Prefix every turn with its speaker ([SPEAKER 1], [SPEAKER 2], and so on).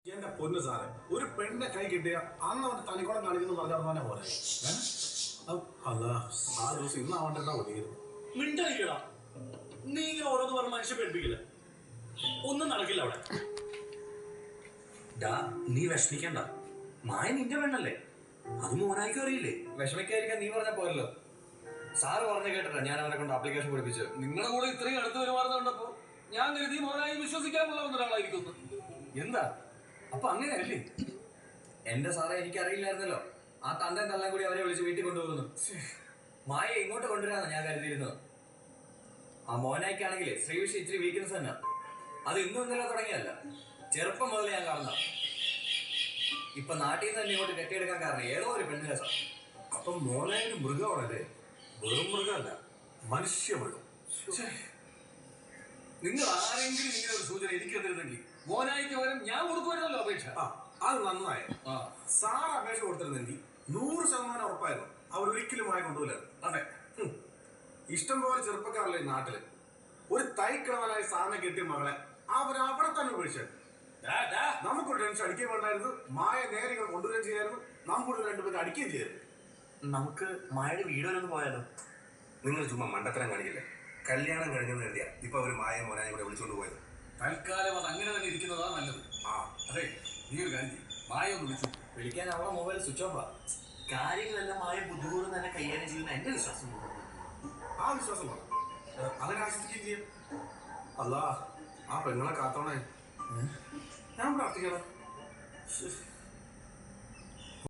[SPEAKER 1] എന്റെ പൊന്നു സാറേ, ഒരു പെണ്ണെ കൈ കിട്ടിയ അന്ന് അവന്റെ തനിക്കോളം കാണിക്കുന്നു പറഞ്ഞാൽ പോലെ അല്ല ആ ദിവസം ഇന്ന് അവന്റെ എന്താ ഒതുങ്ങിയിരുന്നു.
[SPEAKER 2] മിണ്ടായിക്കടാ, നീ ഇങ്ങനെ ഓരോന്ന് പറഞ്ഞ് മനുഷ്യ പേടിപ്പിക്കില്ല. ഒന്നും നടക്കില്ല അവിടെ. നീ വിഷമിക്കണ്ട, മായ നിന്റെ പെണ്ണല്ലേ, അത് മോനായിക്കും അറിയില്ലേ.
[SPEAKER 3] വിഷമിക്കാതിരിക്കാൻ നീ പറഞ്ഞ പോരല്ലോ. സാറ് പറഞ്ഞു കേട്ടിട്ടാ ഞാൻ അവനെ കൊണ്ട് ആപ്ലിക്കേഷൻ പഠിപ്പിച്ചത്.
[SPEAKER 2] നിങ്ങളുടെ കൂടെ ഇത്രയും അടുത്ത് പെരുമാറുന്നുണ്ടപ്പോ ഞാൻ കരുതി മോനായി വിശ്വസിക്കാനുള്ള ഒരാളായിരിക്കുന്നു.
[SPEAKER 3] എന്താ അപ്പൊ അങ്ങനെയല്ലേ? എന്റെ സാറേ, എനിക്കറിയില്ലായിരുന്നല്ലോ ആ തന്തൻ തള്ളൻ കൂടി അവരെ വിളിച്ച് വീട്ടിൽ കൊണ്ടുപോകുന്നു. മായ ഇങ്ങോട്ട് കൊണ്ടുവരാന്ന് ഞാൻ കരുതിയിരുന്നത്. ആ മോനായിക്കാണെങ്കിലേ ശ്രീവിഷ് ഇച്ചിരി വീക്ക്നെസ് തന്നെ. അത് ഇന്നും ഇന്നലെ തുടങ്ങിയല്ല, ചെറുപ്പം മുതൽ ഞാൻ കാണുന്ന. ഇപ്പൊ നാട്ടിൽ നിന്ന് തന്നെ ഇങ്ങോട്ട് കെട്ടിയെടുക്കാൻ കാരണം ഏതോ ഒരു പെണ്ണിനെ സാർ.
[SPEAKER 1] അപ്പം മോനായ ഒരു മൃഗമാണല്ലേ, വെറും മൃഗമല്ല, മനുഷ്യമൃഗം.
[SPEAKER 2] നിങ്ങൾ ആരെങ്കിലും ഇങ്ങനെ ഒരു സൂചന എനിക്ക് തരുന്നെങ്കിൽ മോനായിക്ക് പകരം ഞാൻ കൊടുക്കുമായിരുന്നല്ലോ അപേക്ഷ.
[SPEAKER 1] അത് നന്നായി. സാർ അപേക്ഷ കൊടുത്തിരുന്നെങ്കിൽ 100% ഉറപ്പായിരുന്നു അവരൊരിക്കലും മായ കൊണ്ടുപോലായിരുന്നു.
[SPEAKER 3] അതെ,
[SPEAKER 1] ഇഷ്ടം പോലെ ചെറുപ്പക്കാരല്ലേ നാട്ടില്. ഒരു തൈക്കിളവനായ സാറിനെ കിട്ടിയ മകളെ അവരവിടെ തന്നെ ഉപേക്ഷിച്ചു. നമുക്കൊരു ടെൻഷൻ അടിക്കുകയും വേണ്ടായിരുന്നു, മായ നേരെ ഇങ്ങനെ കൊണ്ടുവരികയും ചെയ്യായിരുന്നു, നമുക്കൊരു രണ്ടുപേരും അടിക്കുകയും ചെയ്യായിരുന്നു.
[SPEAKER 2] നമുക്ക് മായയുടെ വീട് വരെ ഒന്ന് പോയാലോ?
[SPEAKER 1] നിങ്ങൾ ചുമ്മാ മണ്ടത്തരം കാണിക്കില്ലേ? കല്യാണം കഴിഞ്ഞെന്ന് കരുതിയാ ഇപ്പൊ അവര് മായ മോനായി ഇവിടെ വിളിച്ചോണ്ട് പോയത്.
[SPEAKER 2] തൽക്കാലം അത് അങ്ങനെ തന്നെ ഇരിക്കുന്നതാ നല്ലത്. അതെ, നീ ഒരു കാര്യം ചെയ്യും, മായ ഒന്ന് വിളിച്ചു.
[SPEAKER 3] വിളിക്കാൻ അവളെ മൊബൈൽ സ്വിച്ച് ഓഫാ.
[SPEAKER 2] കാര്യങ്ങളെല്ലാം മായ ബുദ്ധിപൂർവ്വം തന്നെ കൈകാര്യം ചെയ്യുന്ന എന്റെ വിശ്വാസം.
[SPEAKER 1] ആ വിശ്വാസം വേണം, അങ്ങനെ ആശ്വസിക്കുകയും ചെയ്യും. അല്ല ആ പെങ്ങളെ കാത്തോണേ, ഞാൻ പ്രാർത്ഥിക്കണം.